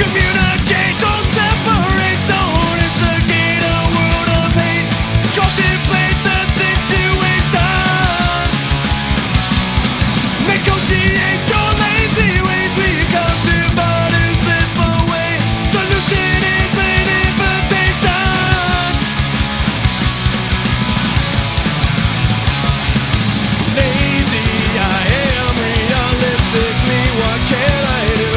Communicate, don't separate, don't instigate a world of hate. Contemplate the situation. Negotiate your lazy ways. We've come to but to slip away. Solution is an invitation. Lazy, I am realistically. What can I do?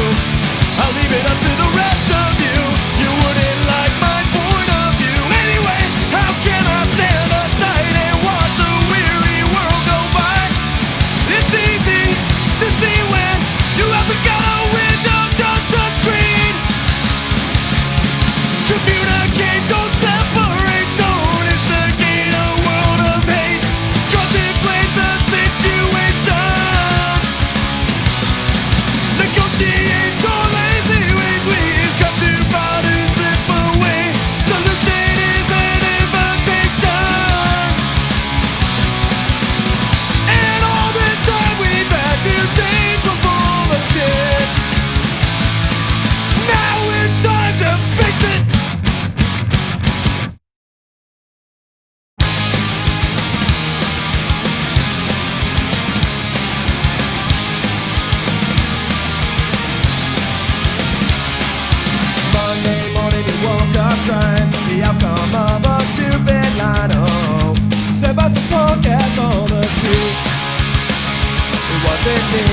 I'll leave it up to the rest of you. You wouldn't like my point of view. Anyway, how can I stand aside and watch the weary world go by? It's easy to see when you haven't got a window, just a screen. Communicate, don't separate, don't instigate a world of hate. Contemplate the situation. Negotiate your lazy ways. We've come too far to slip away. Solution is an invitation. And all this time we've had to change the full of shit. Now it's time to face it. Monday morning you woke up crying, the outcome of a stupid line. Oh, said by some punk ass on the street. It wasn't me,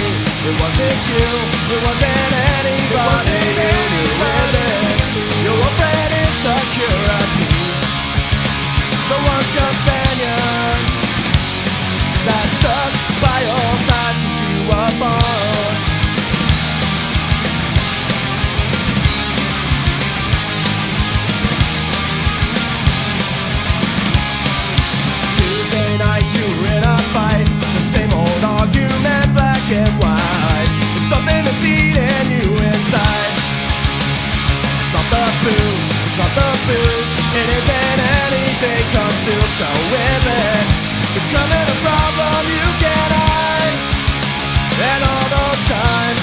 it wasn't you, it wasn't anybody you knew with it. Your old friend insecurity, the one companion that stuck by your side since you were born. Tuesday night you were in a fight, the same old argument, black and white. It's something that's eating you inside. It's not the food, it's not the booze, it isn't anything consumed, so is it becoming a problem you can't hide? And all those times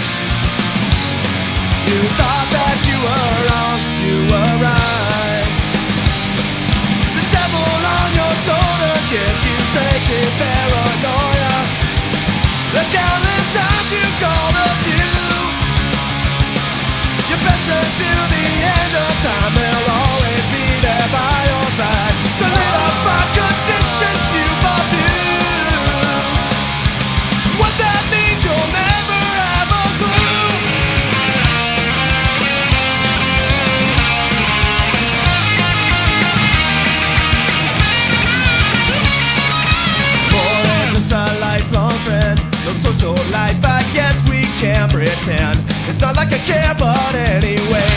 you thought that you were wrong, you were right. The devil on your shoulder gives you strength in paranoia. The countless times you called a few. Your best friend to the end of time, they'll always be there by your side. Solidify conditions you've abused. What that means you'll never have a clue. More than just a lifelong friend, no social life I guess we can pretend. It's not like I care, but anyway,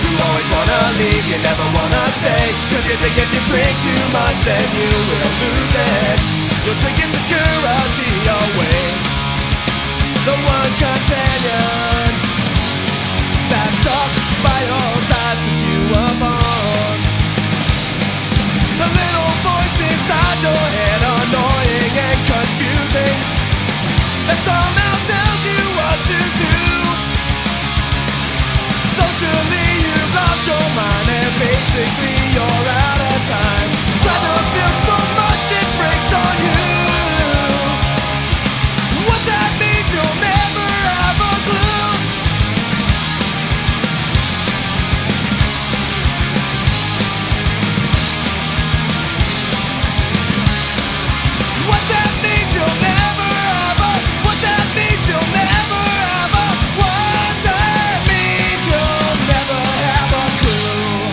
you always wanna leave, you never wanna stay. Cause you think if you drink too much then you will lose it. You'll drink insecurity away. The one companion that stuck by your side since you were born. The little voice inside your head, annoying and confusing, that somehow tells you what to do. Socially you've lost your mind and basically you're out of time. Try to feel so much it breaks on you. What that means you'll never have a clue. What that means you'll never have a. What that means you'll never have a. What that means you'll never have a clue.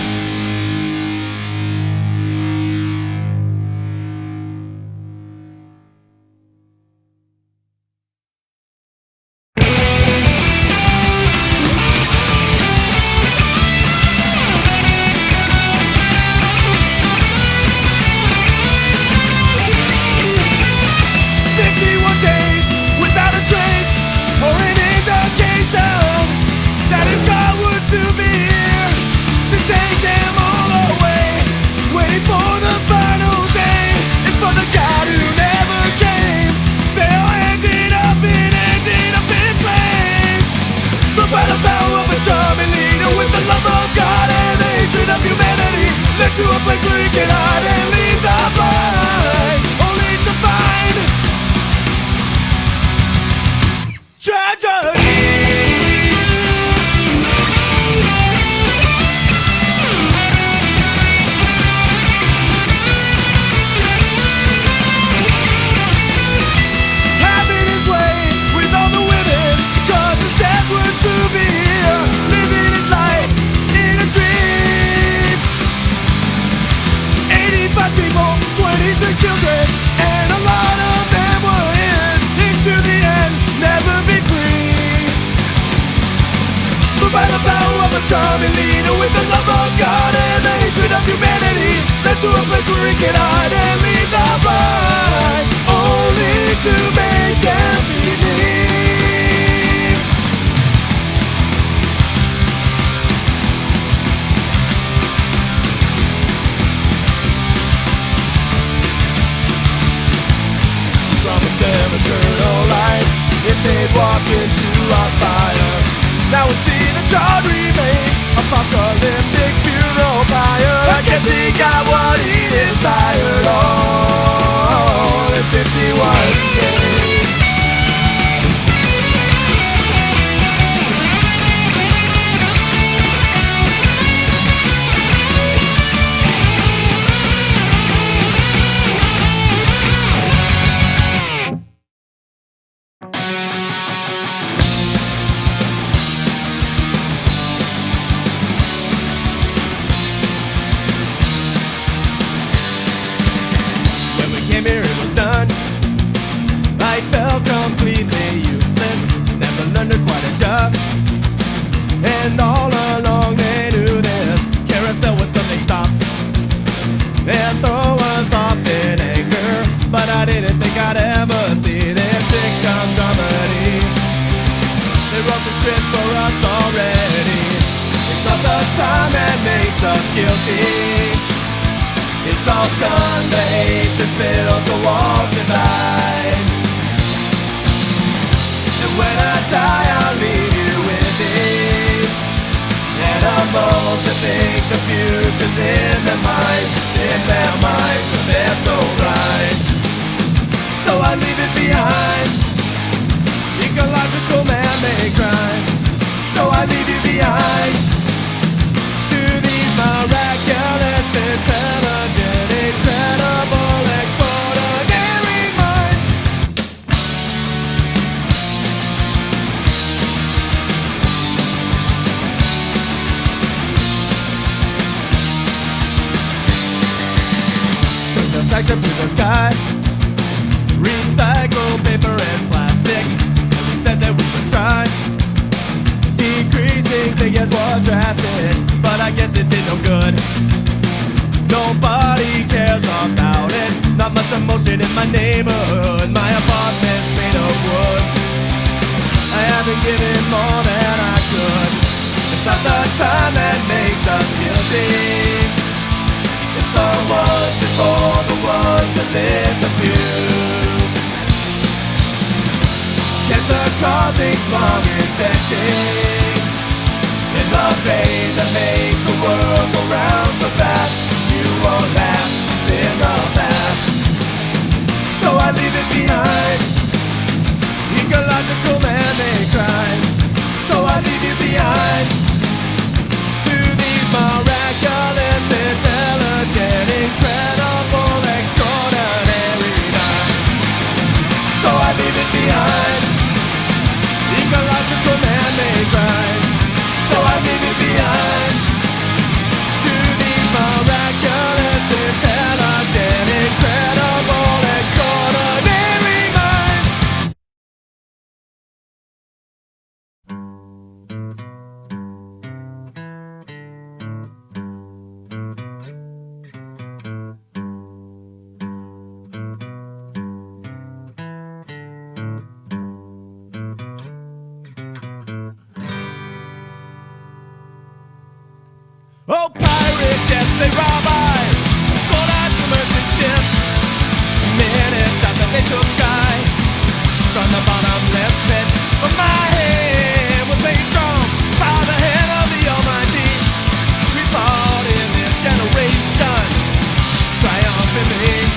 the power of a charming leader with the love of God and the hatred of humanity. Led to a place where he can hide and lead the blind, only to make them believe. Promise them eternal life if they'd walk into our fire. Now we see the charred remains, apocalyptic funeral pyre. I guess he got what he desired all in 51 days. Here it was done. I felt completely useless, never learned to quite adjust. And all along they knew this carousel would someday stop and throw us off in anger. But I didn't think I'd ever see this sitcom dramedy. They wrote the script for us already. It's not the time that makes us guilty. It's all done, the hate just built the walls divide. And when I die I'll leave you with these animals that think the future's in their minds. It's in their minds, but they're so blind. So I leave it behind, ecological man-made crime. So I leave you behind to these miraculous intelligent, incredible, extraordinary minds. Turn the sector to the sky, recycle paper and plastic. And we said that we would try. Decreasing figures were drastic, but I guess it did no good. Nobody cares about it. Not much emotion in my neighborhood. My apartment's made of wood. I haven't given more than I could. It's not the time that makes us guilty. It's the ones before the ones that lit the fuse. Cancer-causing, smog injecting in the vein that makes the world go round so fast. You won't last, it's in the past. So I leave it behind, ecological man-made crime. So I leave you behind to these miraculous, intelligent, incredible, extraordinary minds. So I leave it behind, ecological man-made crime. So I leave it behind to these miraculous, intelligent, incredible, extraordinary minds. Oh, pirates, yes, they rob I sold out to merchant ships. Minutes after they took I from the bottomless pit. But my hand was made strong by the hand of the Almighty. We fought in this generation triumphantly.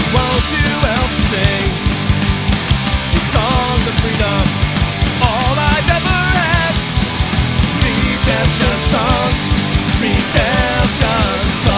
Won't you help me sing these songs of freedom, all I've ever had? Redemption songs, redemption songs.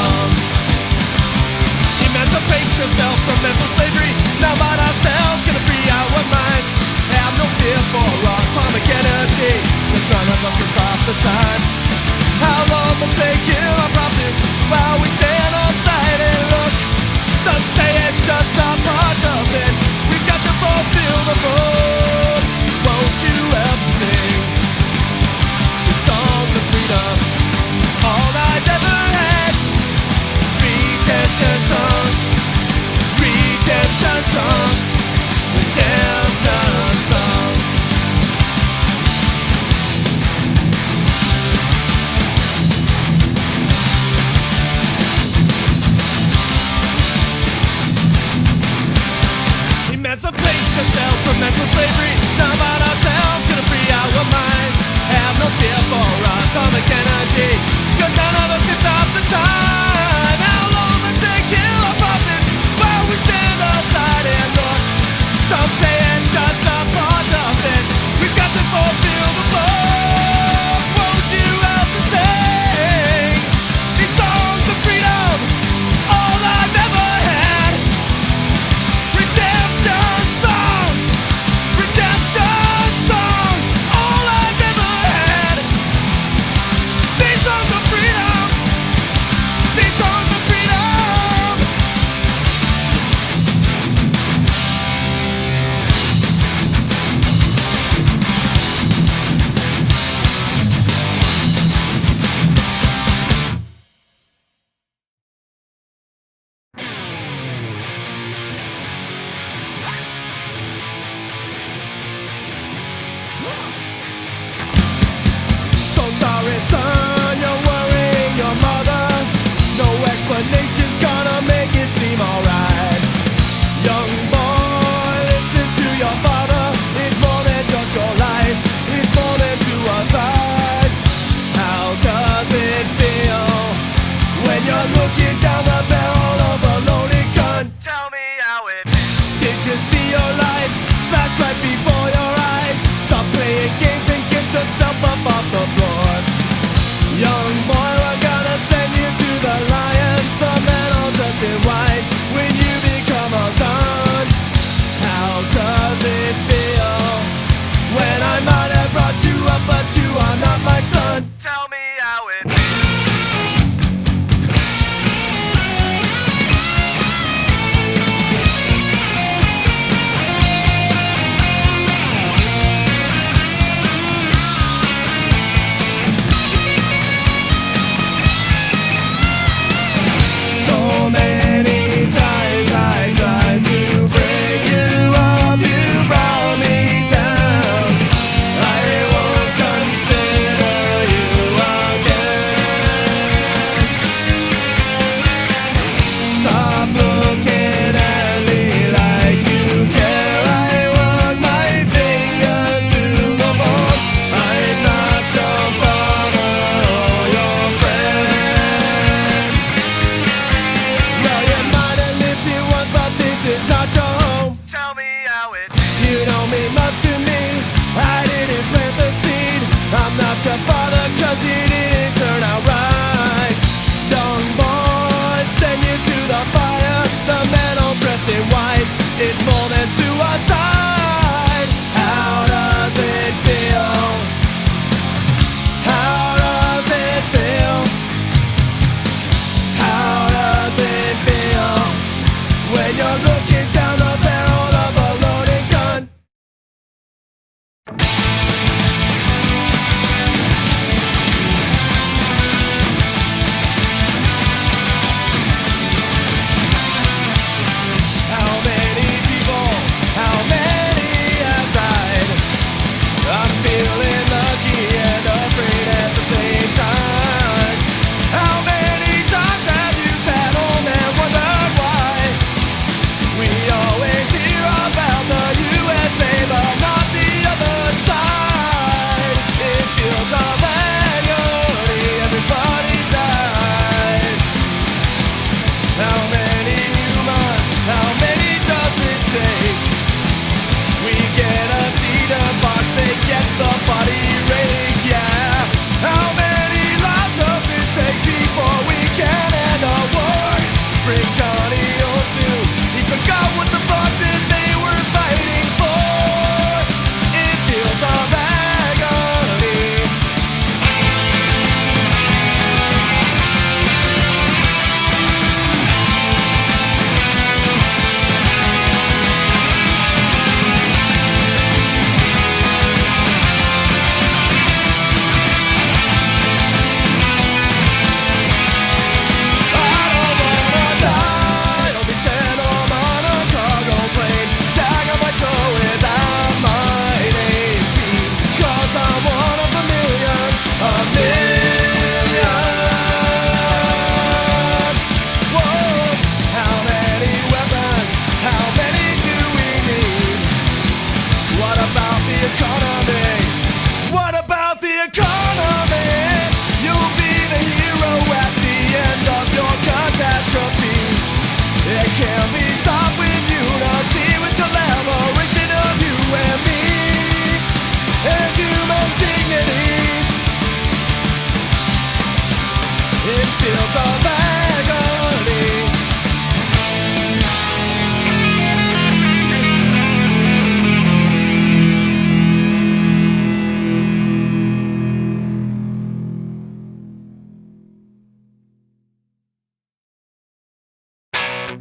energy, 'cause none of us can stop the time. How long must they kill our prophets while we stand aside and look? Some say it's just a part of it. We've got to fulfill the book. Won't you help me sing these songs of freedom? All I've ever had. Redemption songs, redemption songs. All I've ever had. These songs of freedom, these songs of freedom. So sorry, son, you're worrying your mother. No explanation's gonna make it seem alright. Young boy, listen to your father. It's more than just your life, it's more than suicide. How does it feel when you're looking down the barrel of a loaded gun? Tell me how it feels. Did you see your life flash right before your eyes? Stop playing games and get yourself up off the floor. Young boy, we're gonna send you to the lions, the men all dressed in white, when you become undone. How does it feel when I might have brought you up, but you are not my son? Tell me how it feels. So many times I tried to bring you up, you brought me down. I won't consider you again. Stop looking at me like you care. I work my fingers to the bone. I'm not your father or your friend. Well, you might have lived here once, but this is not your home. Tell me how it feels. You don't mean much to me. I didn't plant the seed. I'm not your father, 'cause you didn't turn out right. Young boy, send you to the fire. The man all dressed in white is more than suicide. How does it feel? How does it feel? How does it feel when you're looking down the barrel of a loaded gun? How many people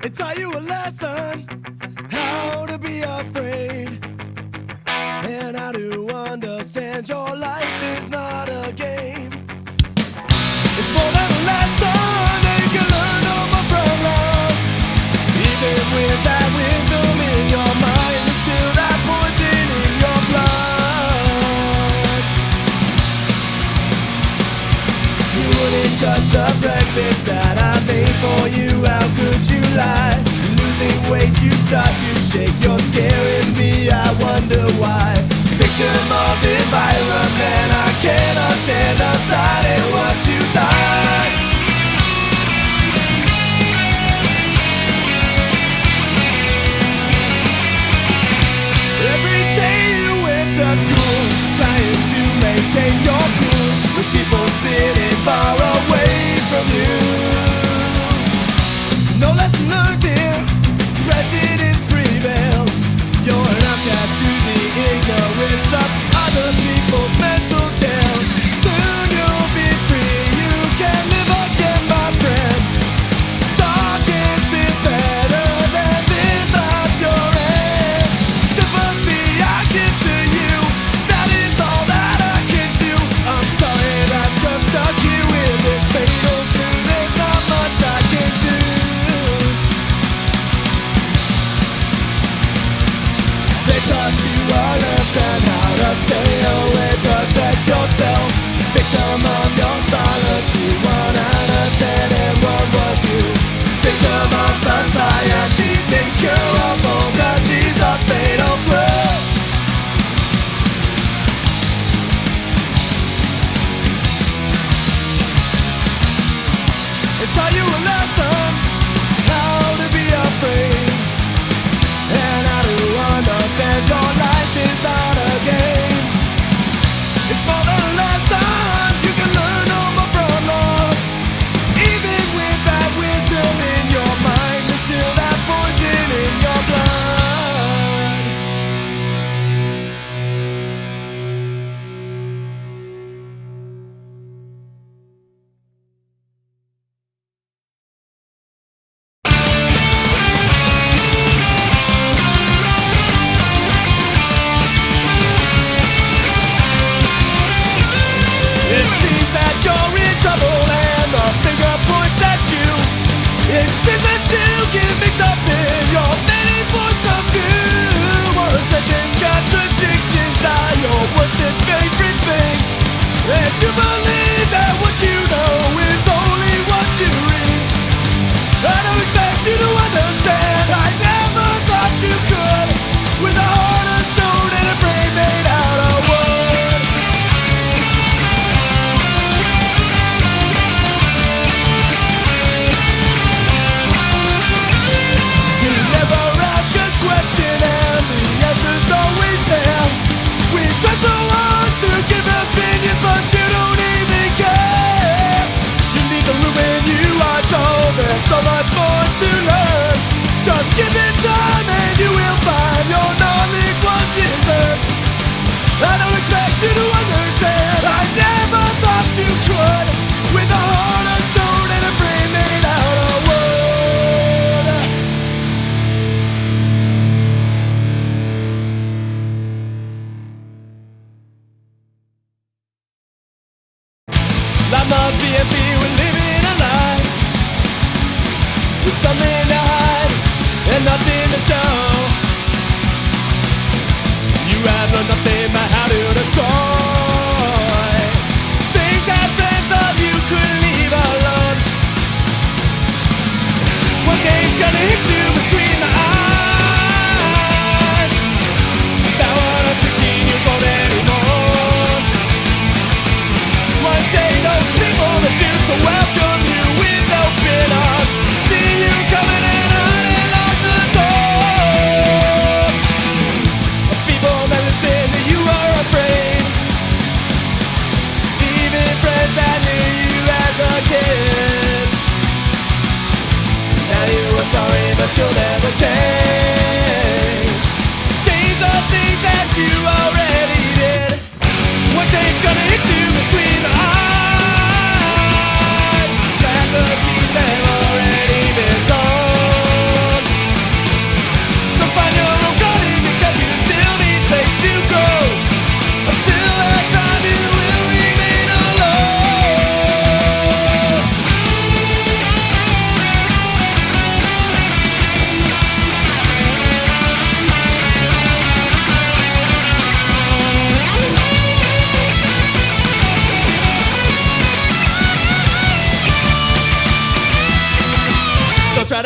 It taught you a lesson, how to be afraid, and how to understand your life is not a game. It's more than a lesson that you can learn over from love. Even with that wisdom in your mind, there's still that poison in your blood. You wouldn't touch the breakfast that I made for you. How could you lie? Losing weight, you start to shake. You're scaring me, I wonder why. Victim of environment, I cannot stand aside and watch you die. Every day you went to school, trying to maintain your cool, with people sitting far away from you. No lesson learned here, prejudice prevails. You're an outcast to the ignorance of other people's mental tales. Soon you'll be free, you can live again, my friend. Darkness is better than this at your end. Sympathy I give to you, that is all that I can do. I'm sorry that just stuck you in this fatal flu. There's not much I can do. They taught you a lesson, how to stay away, protect yourself. Victim of your solitude, 1 out of 10, and what was you? Victim of society's incurable disease, a fatal flu. It taught you a lesson, how to be afraid, and how to understand your life is not a game. It's more than a lesson you can learn over from love. Even with that wisdom in your mind, there's still that poison in your blood. It seems that you're in trouble and the finger points at you. It seems that you get mixed up in your many points of view. One sentence contradictions are your worst and favorite thing. And you believe that what you know is only what you read. I don't expect you to understand, I never thought you could. With a heart of stone and a brain made out of wood. You never ask a question and the answer's always there. We try so hard to give opinions, but you don't even care. You need the room and you are told there's so much more to learn. Just give it time and you will find your knowledge was deserved. I don't expect you to understand, I never thought you could. With a heart of stone and a brain made out of wood. Life must be empty, we're living a life with something to hide and nothing to show. You have learned nothing but how to destroy things that friends of you couldn't leave alone. One day's gonna hit you between the eyes. That one of 16 years old anymore. One day those people that used to welcome you with open arms see you coming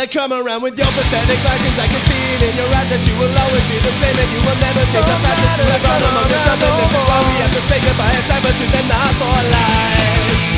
come around with your pathetic license. I can see it in your eyes that you will always be the same, and you will never take the path that you have gone along. There's something. This is why we have to say goodbye. It's time for truth and not for lies.